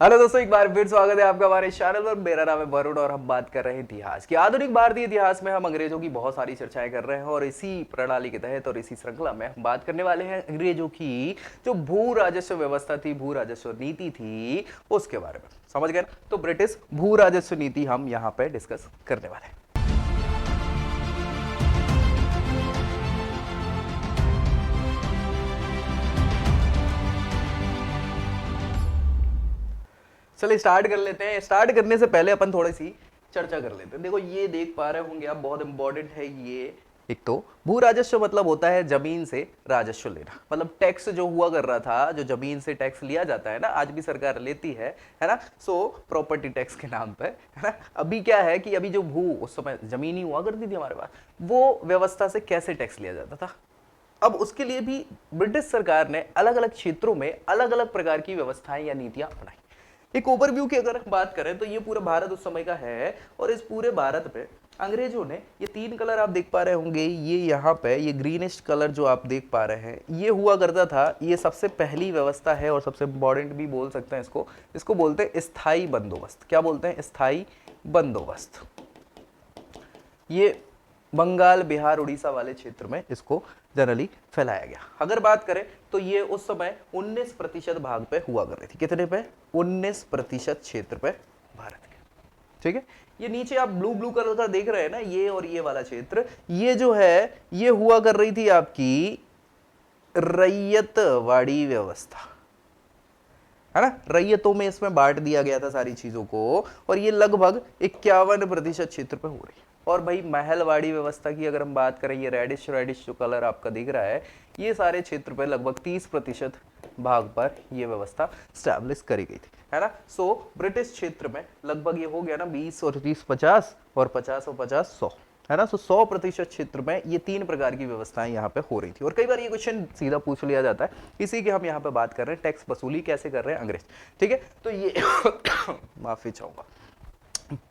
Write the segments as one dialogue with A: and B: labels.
A: Hello दोस्तों, एक बार फिर स्वागत है आपका हमारे चैनल पर। मेरा नाम है वरुण और हम बात कर रहे हैं इतिहास की। आधुनिक भारतीय इतिहास में हम अंग्रेजों की बहुत सारी चर्चाएं कर रहे हैं और इसी प्रणाली के तहत और इसी श्रृंखला में हम बात करने वाले हैं अंग्रेजों की जो भू राजस्व व्यवस्था थी, भू राजस्व नीति थी, उसके बारे में। समझ गए? तो ब्रिटिश भू राजस्व नीति हम यहाँ पे डिस्कस करने वाले हैं। चलिए स्टार्ट कर लेते हैं। स्टार्ट करने से पहले अपन थोड़ी सी चर्चा कर लेते हैं। देखो, ये देख पा रहे होंगे आप, बहुत इंपॉर्टेंट है ये। एक तो भू राजस्व मतलब होता है जमीन से राजस्व लेना, मतलब टैक्स जो हुआ कर रहा था, जो जमीन से टैक्स लिया जाता है ना, आज भी सरकार लेती है ना। सो प्रॉपर्टी टैक्स के नाम पे, है ना। अभी क्या है कि अभी जो भू उस समय जमीन ही हुआ करती थी हमारे पास, वो व्यवस्था से कैसे टैक्स लिया जाता था। अब उसके लिए भी ब्रिटिश सरकार ने अलग अलग क्षेत्रों में अलग अलग प्रकार की व्यवस्थाएं या नीतियां अपनाई। एक ओवरव्यू की अगर बात करें तो ये पूरा भारत उस समय का है और इस पूरे भारत पे अंग्रेजों ने ये तीन कलर आप देख पा रहे होंगे, ये यहाँ पे ये ग्रीनिश कलर जो आप देख पा रहे हैं, ये हुआ करता था। ये सबसे पहली व्यवस्था है और सबसे इंपॉर्टेंट भी बोल सकते हैं इसको। इसको बोलते हैं स्थायी बंदोबस्त। क्या बोलते हैं? स्थायी बंदोबस्त। ये बंगाल, बिहार, उड़ीसा वाले क्षेत्र में इसको जनरली फैलाया गया। अगर बात करें तो ये उस समय 19% भाग पे हुआ कर रही थी। कितने पे? 19% क्षेत्र पे भारत के। ठीक है, ये नीचे आप ब्लू ब्लू कलर का देख रहे हैं ना, ये और ये वाला क्षेत्र, ये जो है ये हुआ कर रही थी आपकी रैयतवाड़ी व्यवस्था, है ना। रैयतों में इसमें बांट दिया गया था सारी चीजों को और ये लगभग 51% क्षेत्र पे हो रही है। और भाई महलवाड़ी व्यवस्था की अगर हम बात करें, ये रेडिश रेडिश जो कलर आपका दिख रहा है, ये सारे क्षेत्र पे लगभग 30% भाग पर ये व्यवस्था स्टैब्लिश करी गई थी, है ना। सो ब्रिटिश क्षेत्र में लगभग ये हो गया ना 20 और 30 50 और 50 और 50 100, है ना। सो 100% क्षेत्र में ये तीन प्रकार की व्यवस्थाएं यहाँ पे हो रही थी। और कई बार ये क्वेश्चन सीधा पूछ लिया जाता है, इसी की हम यहाँ पे बात कर रहे हैं। टैक्स वसूली कैसे कर रहे हैं अंग्रेज, ठीक है। तो ये माफी चाहूंगा।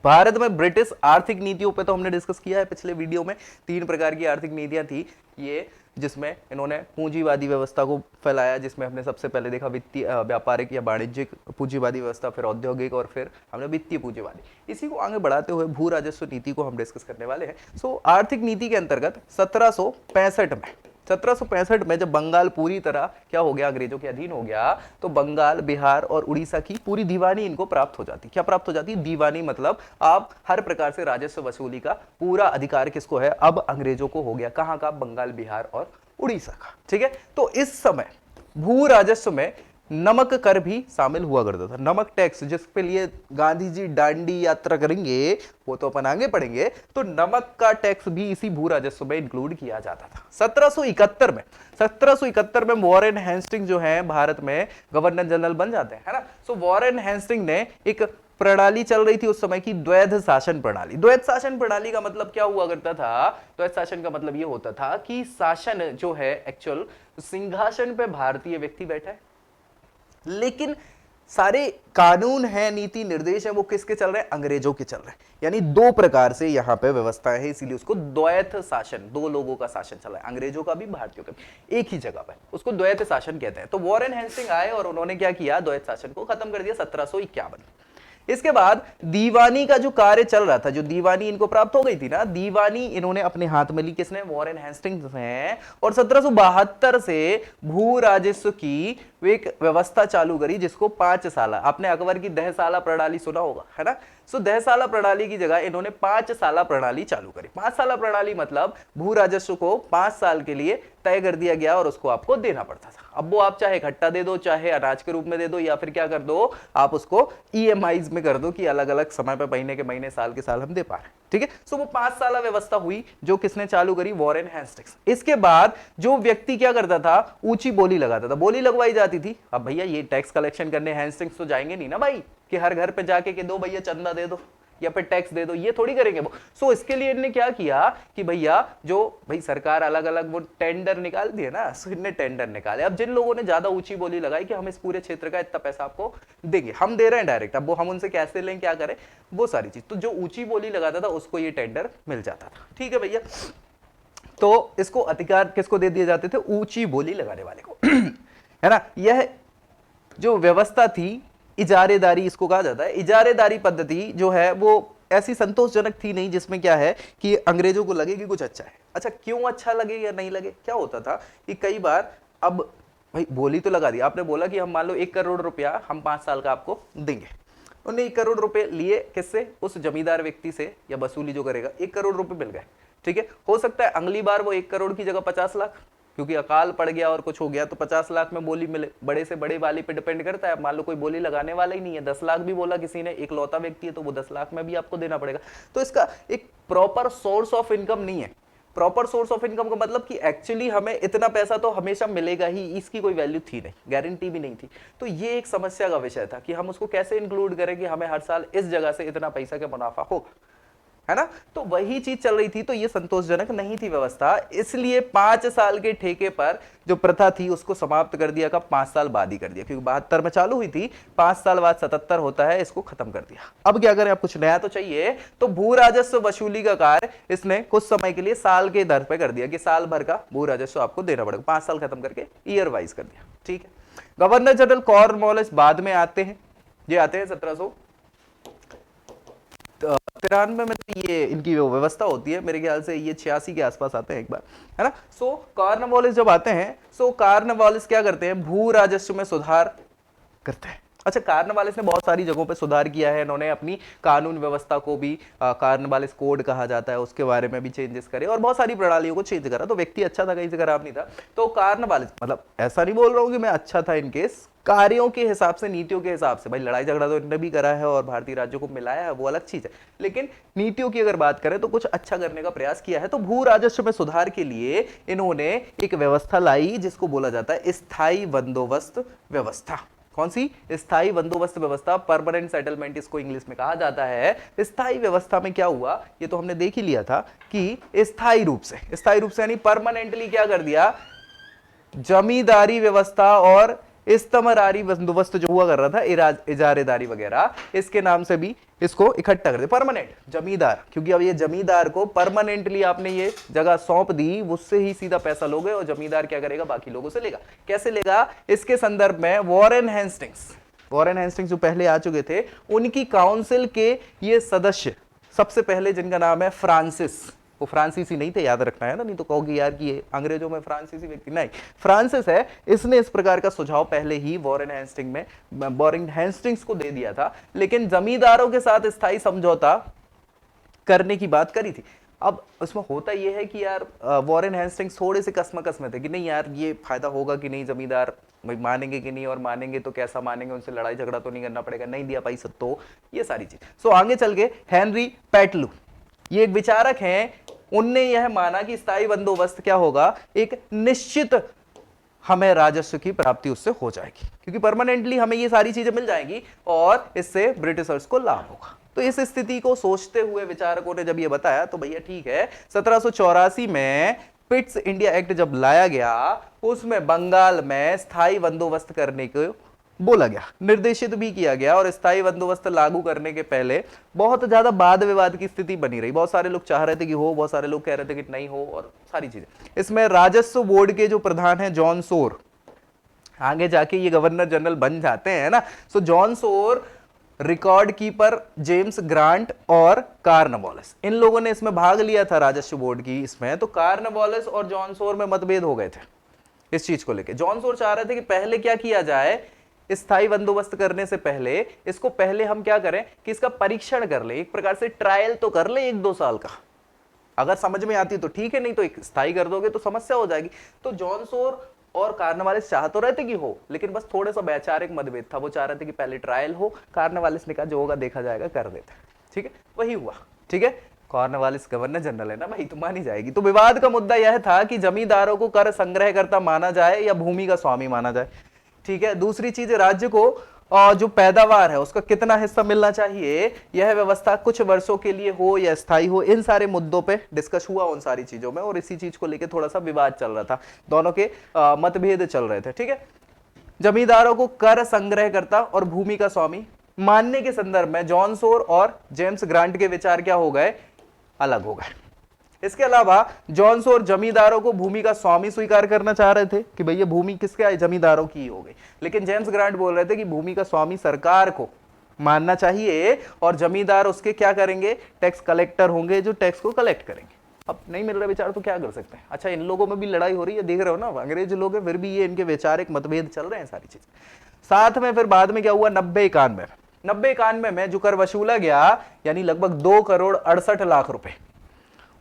A: भारत में ब्रिटिश आर्थिक नीतियों पे तो हमने डिस्कस किया है पिछले वीडियो में। तीन प्रकार की आर्थिक नीतियां थी ये, जिसमें इन्होंने पूंजीवादी व्यवस्था को फैलाया, जिसमें हमने सबसे पहले देखा वित्तीय व्यापारिक या वाणिज्यिक पूंजीवादी व्यवस्था, फिर औद्योगिक और फिर हमने वित्तीय पूंजीवादी। इसी को आगे बढ़ाते हुए भू राजस्व नीति को हम डिस्कस करने वाले हैं। सो आर्थिक नीति के अंतर्गत 1765 में जब बंगाल पूरी तरह क्या हो गया, अंग्रेजों के अधीन हो गया, तो बंगाल, बिहार और उड़ीसा की पूरी दीवानी इनको प्राप्त हो जाती। क्या प्राप्त हो जाती? दीवानी, मतलब आप हर प्रकार से राजस्व वसूली का पूरा अधिकार किसको है? अब अंग्रेजों को हो गया। कहां का? बंगाल, बिहार और उड़ीसा का। ठीक है, तो इस समय भू राजस्व में नमक कर भी शामिल हुआ करता था। नमक टैक्स, जिसके लिए गांधी जी दांडी यात्रा करेंगे, वो तो अपन आगे पढ़ेंगे। तो नमक का टैक्स भी इसी भू राजस्व में इंक्लूड किया जाता था। 1771 में वॉरेन हेस्टिंग जो है भारत में गवर्नर जनरल बन जाते हैं, है ना। सो वॉरेन हेस्टिंग ने एक प्रणाली चल रही थी उस समय की, द्वैध शासन प्रणाली। द्वैध शासन प्रणाली का मतलब क्या हुआ करता था? द्वैध शासन का मतलब ये होता था कि शासन जो है एक्चुअल सिंहासन पे भारतीय व्यक्ति बैठा है, लेकिन सारे कानून है, नीति निर्देश है, वो किसके चल रहे हैं? अंग्रेजों के चल रहे हैं। यानी दो प्रकार से यहां पे व्यवस्थाएं है, इसीलिए उसको द्वैत शासन, दो लोगों का शासन चल रहा है, अंग्रेजों का भी भारतीयों का भी, एक ही जगह पे, उसको द्वैत शासन कहते हैं। तो वॉरेन हेस्टिंग आए और उन्होंने क्या किया? द्वैत शासन को खत्म कर दिया 1751। इसके बाद दीवानी का जो कार्य चल रहा था, जो दीवानी इनको प्राप्त हो गई थी ना, दीवानी इन्होंने अपने हाथ में ली। किसने? वॉरेन हेस्टिंग्स ने। और 1772 से भू राजस्व की एक व्यवस्था चालू करी, जिसको 5 साल, आपने अकबर की 10 साल प्रणाली सुना होगा, है ना। सो 10 साल प्रणाली की जगह इन्होंने 5 साल प्रणाली चालू करी। 5 साल प्रणाली मतलब भू राजस्व को 5 साल के लिए तय कर दिया गया और उसको आपको देना पड़ता था। अब वो आप चाहे इकट्ठा दे दो, चाहे अनाज के रूप में दे दो, या फिर क्या कर दो, आप उसको ईएमआईज में कर दो कि अलग अलग समय पे, महीने के महीने, साल के साल हम दे पा रहे हैं। ठीक है, सो वो 5 साल व्यवस्था हुई, जो किसने चालू करी? Warren Hastings. इसके बाद जो व्यक्ति क्या करता था? ऊंची बोली लगाता था, बोली लगवाई जाती थी। अब भैया ये टैक्स कलेक्शन करने हेस्टिंग्स तो जाएंगे नहीं ना भाई, कि हर घर पे जाके कि दो भैया चंदा दे दो या फिर टैक्स दे दो, ये थोड़ी करेंगे वो। सो इसके लिए इन्होंने क्या किया कि भैया जो भाई सरकार अलग अलग वो टेंडर निकालती है ना, सो इन्होंने टेंडर निकाले। अब जिन लोगों ने ज्यादा ऊंची बोली लगाई कि हम इस पूरे क्षेत्र का इतना पैसा आपको देंगे, हम दे रहे हैं डायरेक्ट, अब वो हम उनसे कैसे लें, क्या करें, वो सारी चीज, तो जो ऊंची बोली लगाता था उसको ये टेंडर मिल जाता था। ठीक है भैया, तो इसको अधिकार किसको दे दिए जाते थे? ऊंची बोली लगाने वाले को, है ना। यह जो व्यवस्था थी इजारेदारी इसको कहा जाता है। इजारेदारी पद्धति जो है वो ऐसी संतोषजनक थी नहीं, जिसमें क्या है कि अंग्रेजों को लगे कि कुछ अच्छा है। अच्छा, क्यों अच्छा लगे या नहीं लगे, क्या होता था कि कई बार, अब भाई बोली तो लगा दी आपने, बोला कि हम मान लो 1 करोड़ रुपया हम 5 साल का आपको देंगे। उन्हें 1 करोड़ रुपए लिए किससे, उस जमींदार व्यक्ति से, या वसूली जो करेगा, 1 करोड़ रुपए मिल गए। ठीक है, हो सकता है अगली बार वो 1 करोड़ की जगह 50 लाख, क्योंकि अकाल पड़ गया और कुछ हो गया तो 50 लाख में बोली मिले, बड़े से बड़े वाली पे डिपेंड करता है। मान लो कोई बोली लगाने वाला ही नहीं है, 10 लाख भी बोला किसी ने, एक लौता व्यक्ति है, तो वो 10 लाख में भी आपको देना पड़ेगा। तो इसका एक प्रॉपर सोर्स ऑफ इनकम नहीं है। प्रॉपर सोर्स ऑफ इनकम का मतलब कि एक्चुअली हमें इतना पैसा तो हमेशा मिलेगा ही, इसकी कोई वैल्यू थी नहीं, गारंटी भी नहीं थी। तो ये एक समस्या का विषय था कि हम उसको कैसे इंक्लूड करें कि हमें हर साल इस जगह से इतना पैसा का मुनाफा होगा, है ना। तो वही चीज चल रही थी, तो ये संतोषजनक नहीं थी व्यवस्था, इसलिए 5 साल के ठेके पर जो प्रथा थी उसको समाप्त कर दिया। कब, 5 साल बाद ही कर दिया, क्योंकि 72 में चालू हुई थी, 5 साल बाद 77 होता है, इसको खत्म कर दिया। अब क्या करें, आप कुछ नया तो चाहिए, तो भू राजस्व वसूली का कार्य इसने कुछ समय के लिए साल के दर पे कर दिया कि साल भर का भू राजस्व आपको देना पड़ेगा, 5 साल खत्म करके ईयर वाइज कर दिया। ठीक है, गवर्नर जनरल कॉर्नवालिस बाद में आते हैं, ये आते हैं 1793 में, तो ये इनकी वो व्यवस्था होती है, मेरे ख्याल से ये 86 के आसपास आते हैं एक बार, है ना। सो कॉर्नवालिस जब आते हैं, सो कॉर्नवालिस क्या करते हैं, भू राजस्व में सुधार करते हैं। अच्छा, कॉर्नवालिस ने बहुत सारी जगहों पे सुधार किया है, इन्होंने अपनी कानून व्यवस्था को भी कॉर्नवालिस कोड कहा जाता है, उसके बारे में भी चेंजेस करे और बहुत सारी प्रणालियों को चेंज करा। तो व्यक्ति अच्छा था, कहीं से खराब नहीं था। तो कॉर्नवालिस, मतलब ऐसा नहीं बोल रहा हूं कि मैं अच्छा था, इनकेस कार्यों के हिसाब से, नीतियों के हिसाब से, भाई लड़ाई झगड़ा तो इन्होंने भी करा है और भारतीय राज्यों को मिलाया है, वो अलग चीज है, लेकिन नीतियों की अगर बात करें तो कुछ अच्छा करने का प्रयास किया है। तो भू राजस्व में सुधार के लिए इन्होंने एक व्यवस्था लाई जिसको बोला जाता है स्थायी बंदोबस्त व्यवस्था। कौन सी, स्थायी बंदोबस्त व्यवस्था, परमानेंट सेटलमेंट इसको इंग्लिश में कहा जाता है। स्थायी व्यवस्था में क्या हुआ, ये तो हमने देख ही लिया था कि स्थायी रूप से यानी परमानेंटली क्या कर दिया, जमींदारी व्यवस्था और इस्तमरारी बंदोबस्त जो हुआ कर रहा था, इजारेदारी वगैरह, इसके नाम से भी इसको इकट्ठा कर दे। परमानेंट जमींदार, क्योंकि अब ये जमींदार को परमानेंटली आपने ये जगह सौंप दी, उससे ही सीधा पैसा लोगे और जमींदार क्या करेगा, बाकी लोगों से लेगा। कैसे लेगा, इसके संदर्भ में वॉरेन हेस्टिंग्स जो पहले आ चुके थे, उनकी काउंसिल के ये सदस्य, सबसे पहले जिनका नाम है फ्रांसिस, वो फ्रांसीसी नहीं थे, याद रखना है ना, नहीं तो कहोगे यार कि ये अंग्रेजों में फ्रांसीसी व्यक्ति, नहीं, फ्रांसिस है। इसने इस प्रकार का सुझाव पहले ही वॉरेन हेस्टिंग्स को दे दिया था, लेकिन जमींदारों के साथ स्थायी समझौता करने की बात करी थी। अब उसमें होता यह है कि यार वॉरेन हेस्टिंग्स थोड़े से कसमकस में थे कि नहीं यार ये फायदा होगा कि नहीं, जमींदार मानेंगे कि नहीं, और मानेंगे तो कैसा मानेंगे, उनसे लड़ाई झगड़ा तो नहीं करना पड़ेगा, नहीं दिया पैसा तो, ये सारी चीज। सो आगे चल के हेनरी पेटलू, ये एक विचारक हैं, उनने यह माना कि स्थायी बंदोबस्त क्या होगा, एक निश्चित हमें राजस्व की प्राप्ति उससे हो जाएगी, क्योंकि परमानेंटली हमें ये सारी चीजें मिल जाएंगी और इससे ब्रिटिशर्स को लाभ होगा। तो इस स्थिति को सोचते हुए विचारकों ने जब ये बताया तो भैया ठीक है, 1784 में पिट्स इंडिया एक्ट जब लाया गया, उसमें बंगाल में स्थायी बंदोबस्त करने को बोला गया, निर्देशित भी किया गया, और स्थायी बंदोबस्त लागू करने के पहले बहुत ज्यादा वाद विवाद की स्थिति बनी रही। बहुत सारे लोग चाह रहे थे कि हो, बहुत सारे लोग कह रहे थे कि नहीं हो, और सारी चीजें। इसमें राजस्व बोर्ड के जो प्रधान हैं जॉन सोर, आगे जाके ये गवर्नर जनरल बन जाते हैं ना। सो जॉन सोर, रिकॉर्ड कीपर जेम्स ग्रांट और कॉर्नवालिस, इन लोगों ने इसमें भाग लिया था राजस्व बोर्ड की इसमें। तो कॉर्नवालिस और जॉन सोर में मतभेद हो गए थे इस चीज को लेकर। जॉन सोर चाह रहे थे कि पहले क्या किया जाए, स्थायी बंदोबस्त करने से पहले इसको पहले हम क्या करें कि इसका परीक्षण कर ले, एक प्रकार से ट्रायल तो कर ले 1-2 साल का, अगर समझ में आती तो ठीक है, नहीं तो एक स्थायी कर दोगे तो समस्या हो जाएगी। तो जॉन सोर और कॉर्नवालिस चाह तो रहे थे कि हो, लेकिन बस थोड़ा सा वैचारिक मतभेद था, वो चाह रहे थे कि पहले ट्रायल हो, कॉर्नवालिस ने कहा जो होगा देखा जाएगा, कर देते। ठीक है, वही हुआ। ठीक है, कॉर्नवालिस गवर्नर जनरल है ना भाई, तो मानी जाएगी। तो विवाद का मुद्दा यह था कि जमींदारों को कर संग्रहकर्ता माना जाए या भूमि का स्वामी माना जाए। ठीक है, दूसरी चीज, राज्य को जो पैदावार है उसका कितना हिस्सा मिलना चाहिए, यह व्यवस्था कुछ वर्षों के लिए हो या स्थायी हो, इन सारे मुद्दों पे डिस्कस हुआ उन सारी चीजों में, और इसी चीज को लेकर थोड़ा सा विवाद चल रहा था, दोनों के मतभेद चल रहे थे। ठीक है, जमींदारों को कर संग्रहकर्ता और भूमि का स्वामी मानने के संदर्भ में जॉन सोर और जेम्स ग्रांट के विचार क्या हो गए, अलग हो गए। इसके अलावा जॉन सोर जमींदारों को भूमि का स्वामी स्वीकार करना चाह रहे थे कि भैया भूमि किसके है, जमींदारों की हो गई। लेकिन जेम्स ग्रांट बोल रहे थे कि भूमि का स्वामी सरकार को मानना चाहिए और जमींदार उसके क्या करेंगे, टैक्स कलेक्टर होंगे जो टैक्स को कलेक्ट करेंगे। अब नहीं मिल रहा विचार तो क्या कर सकते हैं। अच्छा, इन लोगों में भी लड़ाई हो रही है, देख रहे हो ना, अंग्रेज लोग हैं, फिर भी ये इनके वैचारिक मतभेद चल रहे हैं सारी चीज। साथ में फिर बाद में क्या हुआ, 90-91 में जो कर वसूला गया यानी लगभग 2,68,00,000 रुपए,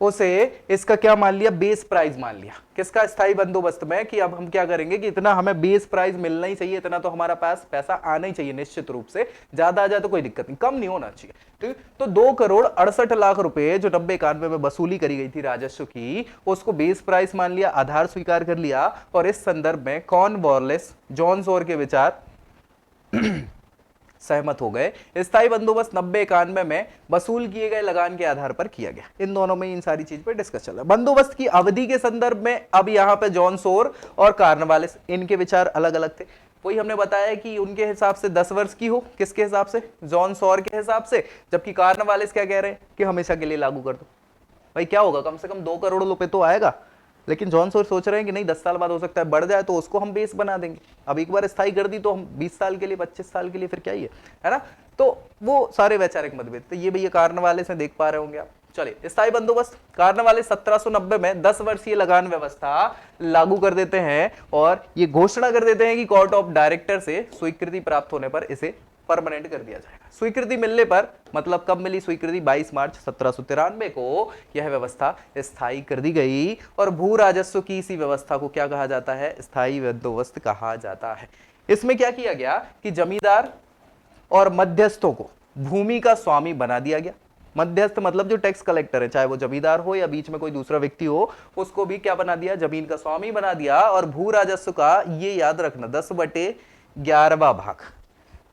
A: उसे इसका क्या मान लिया, बेस प्राइस मान लिया। किसका, स्थायी बंदोबस्त में, कि अब हम क्या करेंगे कि इतना हमें बेस प्राइस मिलना ही चाहिए, इतना तो हमारा पास पैसा आना ही चाहिए निश्चित रूप से, ज्यादा आ जाए तो कोई दिक्कत नहीं, कम नहीं होना चाहिए। ठीक, तो 2,68,00,000 रुपए जो 90-91 में वसूली करी गई थी राजस्व की, उसको बेस प्राइस मान लिया, आधार स्वीकार कर लिया। और इस संदर्भ में कॉर्नवालिस जॉन सोर के विचार सहमत हो गए। स्थायी बंदोबस्त 90-91 में वसूल किए गए लगान के आधार पर किया गया। इन दोनों में इन सारी चीज पे डिस्कस चल रहा है। बंदोबस्त की अवधि के संदर्भ में अब यहाँ पे जॉन सोर और कॉर्नवालिस, इनके विचार अलग अलग थे। वही हमने बताया कि उनके हिसाब से 10 वर्ष की हो, किसके हिसाब से, जॉन सोर के हिसाब से, जबकि कॉर्नवालिस क्या कह रहे हैं कि हमेशा के लिए लागू कर दो। भाई क्या होगा, कम से कम 2 करोड़ रुपए तो आएगा। लेकिन जॉन सोर सोच रहे हैं कि नहीं, 10 साल बाद हो सकता है बढ़ जाए, तो उसको हम बेस बना देंगे। अब एक बार स्थायी कर दी तो हम 20 साल के लिए, 25 साल के लिए, फिर क्या ही है ना। तो वो सारे वैचारिक मतभेद थे। ये भैया कॉर्नवालिस से देख पा रहे होंगे आप। चलिए, स्थायी बंदोबस्त, कॉर्नवालिस 1790 में 10 वर्षीय लगान व्यवस्था लागू कर देते हैं और ये घोषणा कर देते हैं कि कोर्ट ऑफ डायरेक्टर से स्वीकृति प्राप्त होने पर इसे परमानेंट कर दिया जाएगा। स्वीकृति मिलने पर, मतलब कब मिली स्वीकृति, 22 मार्च 1793 को यह व्यवस्था स्थायी कर दी गई। और भू राजस्व की इसी व्यवस्था को क्या कहा जाता है, स्थायी बंदोबस्त कहा जाता है। इसमें क्या किया गया कि जमींदार और मध्यस्थों को भूमि का स्वामी बना दिया गया। मध्यस्थ मतलब जो टैक्स कलेक्टर है, चाहे वो जमींदार हो या बीच में कोई दूसरा व्यक्ति हो, उसको भी क्या बना दिया, जमीन का स्वामी बना दिया। और भू राजस्व का ये याद रखना 10/11 भाग,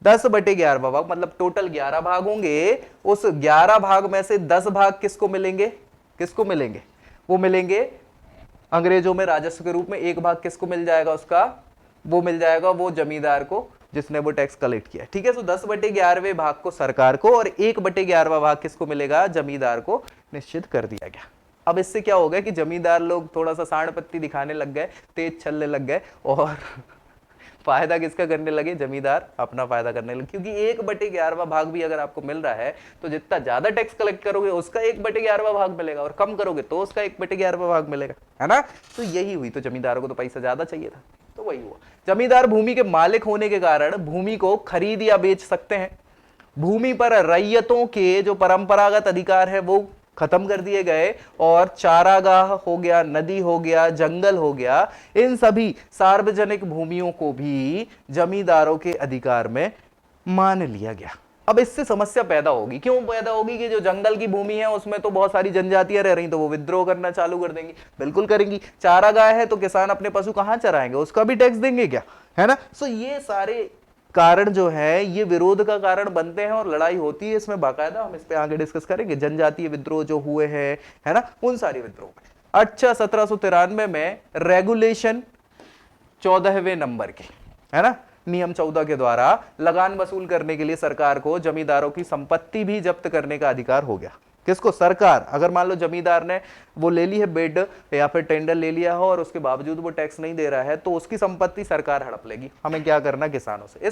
A: 10/11 भाग मतलब टोटल 11 भाग होंगे। उस 11 भाग में से 10 भाग किसको मिलेंगे, किसको मिलेंगे, वो मिलेंगे अंग्रेजों में राजस्व के रूप में। एक भाग किसको मिल जाएगा उसका, वो मिल जाएगा वो जमींदार को जिसने वो टैक्स कलेक्ट किया। ठीक है, तो 10/11 भाग को सरकार को और 1/11 भाग किसको मिलेगा, जमींदार को निश्चित कर दिया गया। अब इससे क्या हो गया कि जमींदार लोग थोड़ा सा सांड पत्ती दिखाने लग गए, तेज चलने लग गए और फायदा किसका करने लगे, जमींदार अपना फायदा करने लगे। क्योंकि 1/11 भाग भी अगर आपको मिल रहा है तो जितना ज्यादा टैक्स कलेक्ट करोगे उसका 1/11 भाग मिलेगा, और कम करोगे तो उसका 1/11 भाग मिलेगा, है ना। तो यही हुई, तो जमींदारों को तो पैसा ज्यादा चाहिए था, तो वही हुआ। जमींदार भूमि के मालिक होने के कारण भूमि को खरीद या बेच सकते हैं। भूमि पर रैयतों के जो परंपरागत अधिकार है वो खत्म कर दिए गए, और चारागाह हो गया, नदी हो गया, जंगल हो गया, इन सभी सार्वजनिक भूमियों को भी जमींदारों के अधिकार में मान लिया गया। अब इससे समस्या पैदा होगी, क्यों पैदा होगी कि जो जंगल की भूमि है उसमें तो बहुत सारी जनजातियां रह रही, तो वो विद्रोह करना चालू कर देंगी, बिल्कुल करेंगी। चारागाह है तो किसान अपने पशु कहां चराएंगे, उसका भी टैक्स देंगे क्या, है ना। सो ये सारे कारण जो है ये विरोध का कारण बनते हैं और लड़ाई होती है इसमें बाकायदा, हम इस पे आगे डिस्कस करेंगे। जनजातीय विद्रोह जो हुए हैं, है ना, उन सारी विद्रोह में। अच्छा, 1793 में रेगुलेशन 14वें नंबर के, है ना, नियम 14 के द्वारा लगान वसूल करने के लिए सरकार को जमींदारों की संपत्ति भी जब्त करने का अधिकार हो गया। किसको, सरकार। अगर मान लो जमींदार ने वो ले ली है बेड या फिर टेंडर ले लिया हो और उसके बावजूद वो टैक्स नहीं दे रहा है, तो उसकी संपत्ति सरकार हड़प लेगी। हमें क्या करना, किसानों से।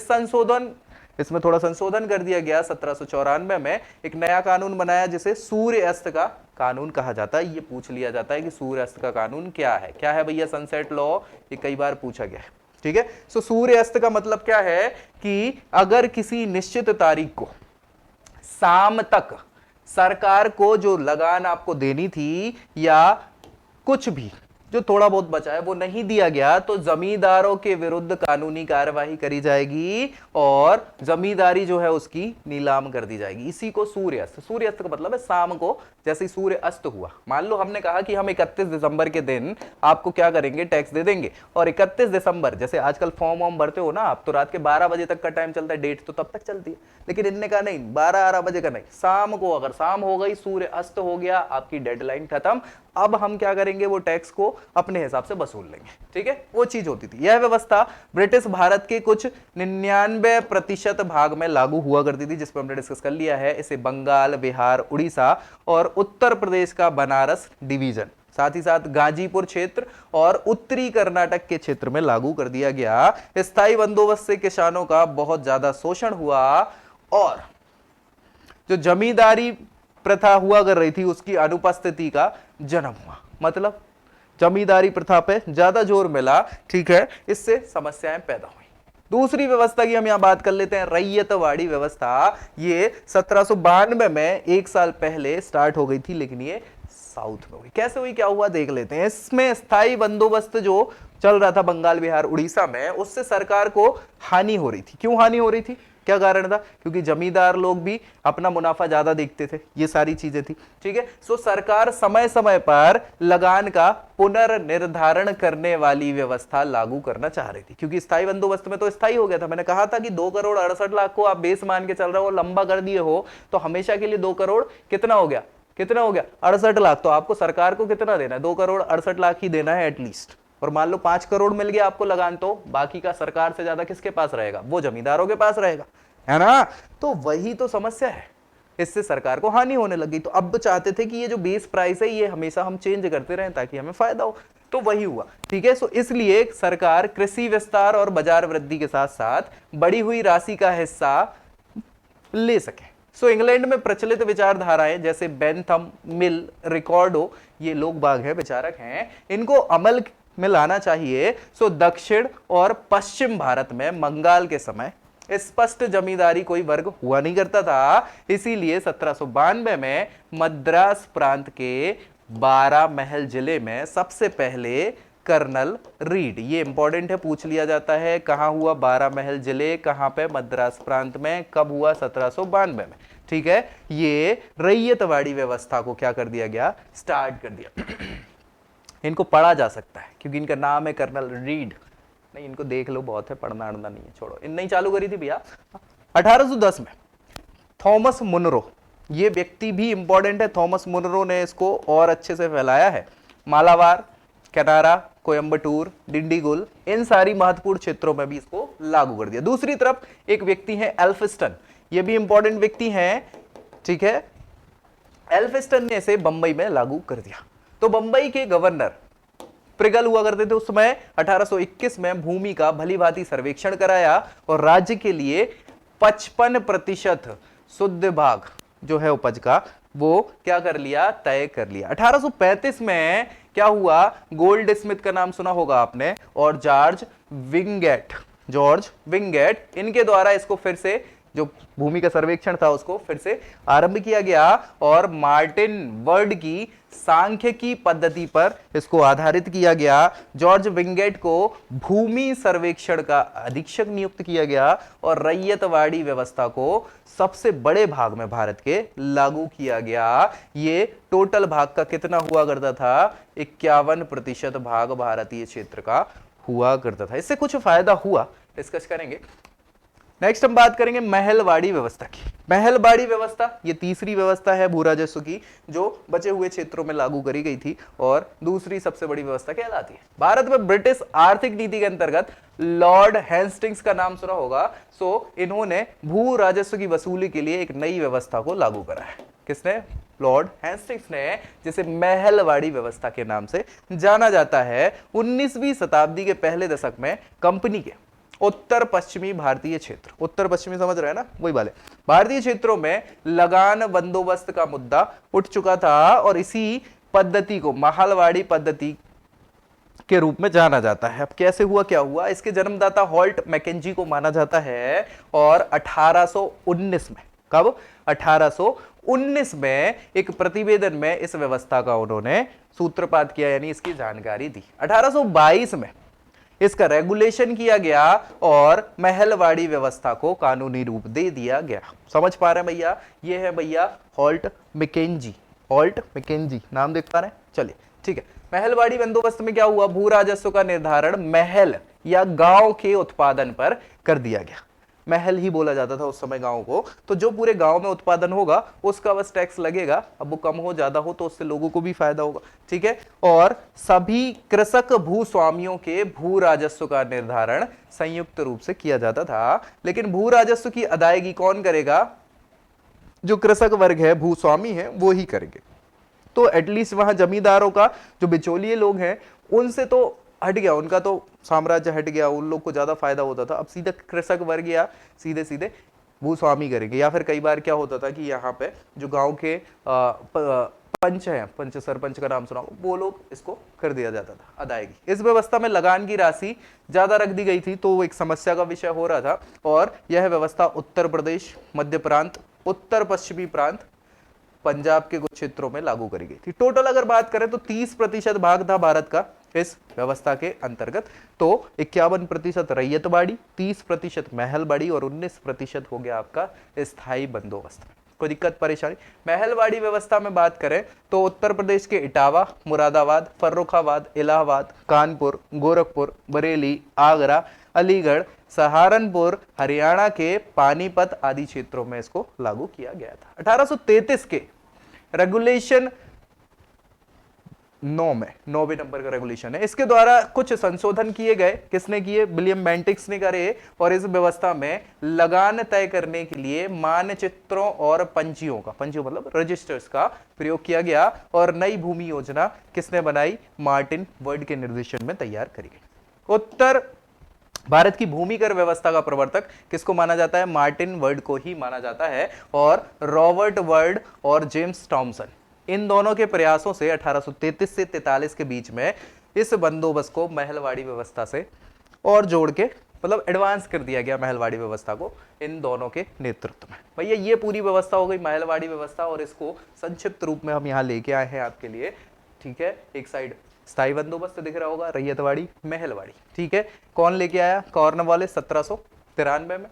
A: इसमें थोड़ा संशोधन कर दिया गया। 1794 में एक नया कानून बनाया जिसे सूर्य अस्त का कानून कहा जाता है। ये पूछ लिया जाता है कि सूर्य अस्त का कानून क्या है भैया, सनसेट लॉ, ये कई बार पूछा गया है। ठीक है, सो सूर्य अस्त का मतलब क्या है कि अगर किसी निश्चित तारीख को शाम तक सरकार को जो लगान आपको देनी थी या कुछ भी जो थोड़ा बहुत बचा है वो नहीं दिया गया, तो जमींदारों के विरुद्ध कानूनी कार्यवाही करी जाएगी और जमींदारी जो है उसकी नीलाम कर दी जाएगी। इसी को सूर्यास्त, सूर्यास्त का मतलब है शाम को जैसे ही सूर्य अस्त हुआ, मान लो हमने कहा कि हम 31 दिसंबर के दिन आपको क्या करेंगे, टैक्स दे देंगे, और 31 दिसंबर जैसे आजकल फॉर्म वॉर्म भरते हो ना आप, तो रात के 12 बजे तक का टाइम चलता है, डेट तो तब तक चलती है। लेकिन इनने कहा नहीं, 12-12 बजे का नहीं, शाम को, अगर शाम हो गई, सूर्य अस्त हो गया, आपकी डेडलाइन खत्म, अब हम क्या करेंगे, वो टैक्स को अपने हिसाब से वसूल लेंगे, ठीक है, वो चीज होती थी। यह व्यवस्था ब्रिटिश भारत के कुछ 99% भाग में लागू हुआ करती थी, जिसको हमने डिस्कस कर लिया है। इसे बंगाल, बिहार, उड़ीसा और उत्तर प्रदेश का बनारस डिवीजन, साथ ही साथ गाजीपुर क्षेत्र और उत्तरी कर्नाटक के क्षेत्र में लागू कर दिया गया। स्थायी बंदोबस्त से किसानों का बहुत ज्यादा शोषण हुआ और जो जमींदारी प्रथा हुआ कर रही थी उसकी अनुपस्थिति का जन्म हुआ। मतलब जमींदारी प्रथा पे ज्यादा जोर मिला, ठीक है, इससे समस्याएं पैदा हुई। दूसरी व्यवस्था की हम यहां बात कर लेते हैं, रैयतवाड़ी व्यवस्था। ये 1792 में, एक साल पहले स्टार्ट हो गई थी, लेकिन ये साउथ में हुई। कैसे हुई, क्या हुआ, देख लेते हैं। इसमें स्थायी बंदोबस्त जो चल रहा था बंगाल, बिहार, उड़ीसा में, उससे सरकार को हानि हो रही थी। क्यों हानि हो रही थी, क्या कारण था, क्योंकि जमींदार लोग भी अपना मुनाफा ज्यादा देखते थे, ये सारी चीजें थी, ठीक है। सो सरकार समय समय पर लगान का पुनर्निर्धारण करने वाली व्यवस्था लागू करना चाह रही थी, क्योंकि स्थायी बंदोबस्त में तो स्थायी हो गया था। मैंने कहा था कि 2,68,00,000 को आप बेस मान के चल रहे हो, लंबा कर दिए हो, तो हमेशा के लिए 2 करोड़ कितना हो गया, 68,00,000। तो आपको सरकार को कितना देना है, 2,68,00,000 ही देना है एटलीस्ट। और मान लो 5 करोड़ मिल गया आपको लगान, तो बाकी का सरकार से ज्यादा किसके पास रहेगा, वो जमींदारों के पास रहेगा, है ना। तो वही तो समस्या है, इससे सरकार को हानि होने लगी। तो अब चाहते थे कि ये जो बेस प्राइस है ये हमेशा हम चेंज करते रहें ताकि हमें फायदा हो, तो वही हुआ, ठीक है। सो इसलिए सरकार कृषि विस्तार और बाजार वृद्धि के साथ साथ बढ़ी हुई राशि का हिस्सा ले सके। सो इंग्लैंड में प्रचलित विचारधाराएं जैसे बेंथम, मिल, रिकॉर्डो, ये लोग बाग हैं, विचारक हैं, इनको अमल में लाना चाहिए। सो दक्षिण और पश्चिम भारत में बंगाल के समय स्पष्ट जमींदारी कोई वर्ग हुआ नहीं करता था, इसीलिए 1792 में मद्रास प्रांत के बारामहल जिले में सबसे पहले कर्नल रीड, ये इंपॉर्टेंट है, पूछ लिया जाता है, कहां हुआ, बारामहल जिले, कहां पे, मद्रास प्रांत में, कब हुआ, 1792 में, ठीक है। ये रैयतवाड़ी व्यवस्था को क्या कर दिया गया, स्टार्ट कर दिया। इनको पढ़ा जा सकता है क्योंकि इनका नाम है कर्नल रीड, नहीं इनको देख लो, बहुत है, पढ़ना अड़ना नहीं है, छोड़ो। इन नहीं चालू करी थी भैया 1810 में। थॉमस मुनरो, ये व्यक्ति भी इंपॉर्टेंट है, थॉमस मुनरो ने इसको और अच्छे से फैलाया है। मालाबार, कनारा, कोयम्बटूर, डिंडीगुल, इन सारी महत्वपूर्ण क्षेत्रों में भी इसको लागू कर दिया। दूसरी तरफ एक व्यक्ति है एल्फिस्टन, ये भी इंपॉर्टेंट व्यक्ति हैं, ठीक है। एल्फिस्टन ने इसे बंबई में लागू कर दिया। तो बंबई के गवर्नर प्रिगल हुआ करते थे उस समय। 1821 में भूमि का भली भांति सर्वेक्षण कराया और राज्य के लिए 55% शुद्ध भाग जो है उपज का, वो क्या कर लिया, तय कर लिया। 1835 में क्या हुआ, गोल्ड स्मिथ का नाम सुना होगा आपने, और जॉर्ज विंगेट, इनके द्वारा इसको फिर से, जो भूमि का सर्वेक्षण था उसको फिर से आरंभ किया गया और मार्टिन वर्ड की सांख्यिकी पद्धति पर इसको आधारित किया गया। जॉर्ज विंगेट को भूमि सर्वेक्षण का अधीक्षक नियुक्त किया गया और रैयतवाड़ी व्यवस्था को सबसे बड़े भाग में भारत के लागू किया गया। ये टोटल भाग का कितना हुआ करता था, 51% भाग भारतीय क्षेत्र का हुआ करता था। इससे कुछ फायदा हुआ, डिस्कस करेंगे। नेक्स्ट हम बात करेंगे महलवाड़ी व्यवस्था की। महलवाड़ी व्यवस्था ये तीसरी व्यवस्था है भू राजस्व की, जो बचे हुए क्षेत्रों में लागू करी गई थी और दूसरी सबसे बड़ी व्यवस्था कहलाती है। भारत में ब्रिटिश आर्थिक नीति के अंतर्गत लॉर्ड हेस्टिंग्स का नाम सुना होगा। सो इन्होंने भू राजस्व की वसूली के लिए एक नई व्यवस्था को लागू करा है। किसने, लॉर्ड हेस्टिंग्स ने, जिसे महलवाड़ी व्यवस्था के नाम से जाना जाता है। 19वीं शताब्दी के पहले दशक में कंपनी के उत्तर पश्चिमी भारतीय क्षेत्र, उत्तर पश्चिमी समझ रहे हैं ना, वही वाले भारतीय क्षेत्रों में लगान बंदोबस्त का मुद्दा उठ चुका था और इसी पद्धति को महलवाड़ी पद्धति के रूप में जाना जाता है। अब कैसे हुआ, क्या हुआ, इसके जन्मदाता हॉल्ट मैकेंजी को माना जाता है और 1819 में, कब, 1819 में एक प्रतिवेदन में इस व्यवस्था का उन्होंने सूत्रपात किया, यानी इसकी जानकारी दी। 1822 में इसका रेगुलेशन किया गया और महलवाड़ी व्यवस्था को कानूनी रूप दे दिया गया। समझ पा रहे हैं भैया, ये है भैया हॉल्ट मैकेंजी, हॉल्ट मैकेंजी नाम देख पा रहे हैं, चलिए ठीक है। महलवाड़ी बंदोबस्त में क्या हुआ, भू राजस्व का निर्धारण महल या गांव के उत्पादन पर कर दिया गया। महल ही बोला जाता था उस समय गांव को। तो जो पूरे गांव में उत्पादन होगा उसका बस टैक्स लगेगा, अब वो कम हो ज्यादा हो तो उससे लोगों को भी फायदा होगा, ठीक है। और सभी कृषक भूस्वामियों के भू राजस्व का निर्धारण संयुक्त रूप से किया जाता था। लेकिन भू राजस्व की अदायगी कौन करेगा? जो कृषक वर्ग है, भूस्वामी है, वो ही करेंगे। तो एटलीस्ट वहां जमींदारों का जो बिचौलिए लोग हैं उनसे तो हट गया, उनका तो साम्राज्य हट गया, उन लोग को ज्यादा फायदा होता था। अब सीधा कृषक वर्ग या सीधे सीधे भूस्वामी करेंगे। या फिर कई बार क्या होता था कि यहाँ पे जो गांव के पंच हैं, पंच सरपंच का नाम सुना हो, वो लोग इसको कर दिया जाता था अदायगी। इस व्यवस्था में लगान की राशि ज्यादा रख दी गई थी तो वो एक समस्या का विषय हो रहा था। और यह व्यवस्था उत्तर प्रदेश, मध्य प्रांत, उत्तर पश्चिमी प्रांत, पंजाब के कुछ क्षेत्रों में लागू करी गई थी। टोटल अगर बात करें तो 30% भाग था भारत का इस व्यवस्था के अंतर्गत। तो 51% रैयतवाड़ी, 30% महलवाड़ी और 19% हो गया आपका स्थायी बंदोबस्त। कोई दिक्कत परेशानी? महलवाड़ी व्यवस्था में बात करें तो उत्तर प्रदेश के इटावा, मुरादाबाद, फर्रुखाबाद, इलाहाबाद, कानपुर, गोरखपुर, बरेली, आगरा, अलीगढ़, सहारनपुर, हरियाणा के पानीपत आदि क्षेत्रों में इसको लागू किया गया था। 1833 के रेगुलेशन 9 में, 9वें नंबर का रेगुलेशन है, इसके द्वारा कुछ संशोधन किए गए। किसने किए? विलियम बेंटिक्स ने करे। और इस व्यवस्था में लगान तय करने के लिए मानचित्रों और पंजियों का, पंजियों मतलब रजिस्टर्स का प्रयोग किया गया। और नई भूमि योजना किसने बनाई? मार्टिन वर्ड के निर्देशन में तैयार करी गई। उत्तर भारत की भूमि कर व्यवस्था का प्रवर्तक किसको माना जाता है? मार्टिन वर्ड को ही माना जाता है। और रॉबर्ट वर्ड और जेम्स टॉमसन, इन दोनों के प्रयासों से 1833 से 43 के बीच में इस बंदोबस्त को महलवाड़ी व्यवस्था से और जोड़ के मतलब एडवांस कर दिया गया महलवाड़ी व्यवस्था को, इन दोनों के नेतृत्व में। भैया ये पूरी व्यवस्था हो गई महलवाड़ी व्यवस्था, और इसको संक्षिप्त रूप में हम यहाँ लेके आए हैं आपके लिए, ठीक है। एक साइड स्थायी बंदोबस्त दिख रहा होगा, रैयतवाड़ी, महलवाड़ी, ठीक है। कौन लेके आया? कॉर्नवालिस 1793 में,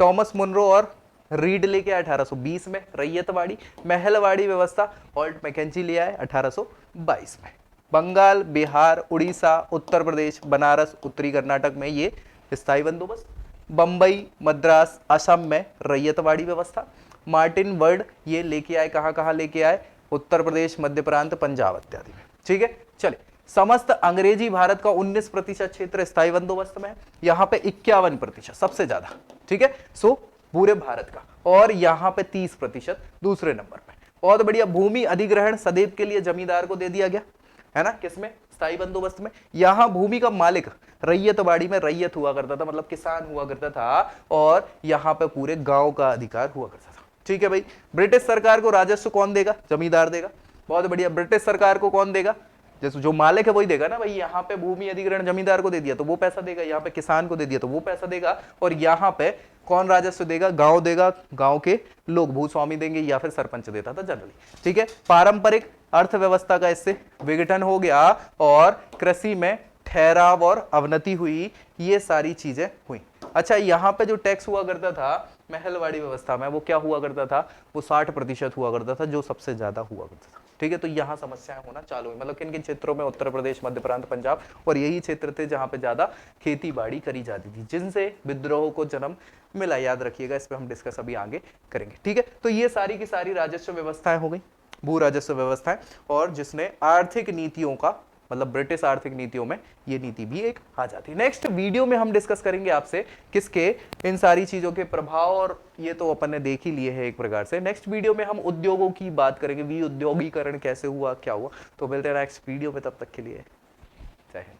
A: टॉमस मुनरो और रीड लेके आया 1820 में रैयतवाड़ी। महलवाड़ी व्यवस्था हॉल्ट मैकेंजी ले आए 1822 में। बंगाल, बिहार, उड़ीसा, उत्तर प्रदेश, बनारस, उत्तरी कर्नाटक में ये स्थायी बंदोबस्त। बंबई, मद्रास, असम में रैयतवाड़ी व्यवस्था। मार्टिन वर्ड ये लेके आए, कहां कहां लेके आए? उत्तर प्रदेश, मध्य प्रांत, पंजाब इत्यादि में, ठीक है। चलिए, समस्त अंग्रेजी भारत का 19% क्षेत्र स्थायी बंदोबस्त में है, यहां पे 51% सबसे ज्यादा, ठीक है। सो पूरे भारत का। और यहां पे 30% दूसरे नंबर पे। बहुत बढ़िया। भूमि अधिग्रहण सदैव के लिए जमींदार को दे दिया गया है ना, किसमें? स्थायी बंदोबस्त में। यहां भूमि का मालिक रैयतवाड़ी में रैयत हुआ करता था, मतलब किसान हुआ करता था, और यहां पे पूरे गांव का अधिकार हुआ करता था, ठीक है भाई। ब्रिटिश सरकार को राजस्व कौन देगा? जमींदार देगा। बहुत बढ़िया। ब्रिटिश सरकार को कौन देगा? जैसे जो मालिक है वही देगा ना भाई। यहाँ पे भूमि अधिग्रहण जमींदार को दे दिया तो वो पैसा देगा, यहाँ पे किसान को दे दिया तो वो पैसा देगा। और यहाँ पे कौन राजस्व देगा? गांव देगा, गांव के लोग, भूस्वामी देंगे, या फिर सरपंच देता था जनरली, ठीक है। पारंपरिक अर्थव्यवस्था का इससे विघटन हो गया और कृषि में ठहराव और अवनति हुई, ये सारी चीजें हुई। अच्छा, यहाँ पे जो टैक्स हुआ करता था महलवाड़ी व्यवस्था में, वो क्या हुआ करता था? वो 60% हुआ करता था, जो सबसे ज्यादा हुआ करता था, ठीक है। तो यहाँ समस्याएं होना चालू हुई। मतलब किन किन क्षेत्रों में? उत्तर प्रदेश, मध्य प्रांत, पंजाब, और यही क्षेत्र थे जहां पे ज्यादा खेती बाड़ी करी जाती थी, जिनसे विद्रोह को जन्म मिला। याद रखिएगा, इस पे हम डिस्कस अभी आगे करेंगे, ठीक है। तो ये सारी की सारी राजस्व व्यवस्थाएं हो गई, भू राजस्व व्यवस्थाएं, और जिसने आर्थिक नीतियों का मतलब ब्रिटिश आर्थिक नीतियों में ये नीति भी एक आ जाती है। नेक्स्ट वीडियो में हम डिस्कस करेंगे आपसे किसके, इन सारी चीजों के प्रभाव, और ये तो अपन ने देख ही लिए हैं एक प्रकार से। नेक्स्ट वीडियो में हम उद्योगों की बात करेंगे, विउद्योगीकरण कैसे हुआ, क्या हुआ। तो मिलते हैं नेक्स्ट वीडियो में, तब तक के लिए जय हिंद।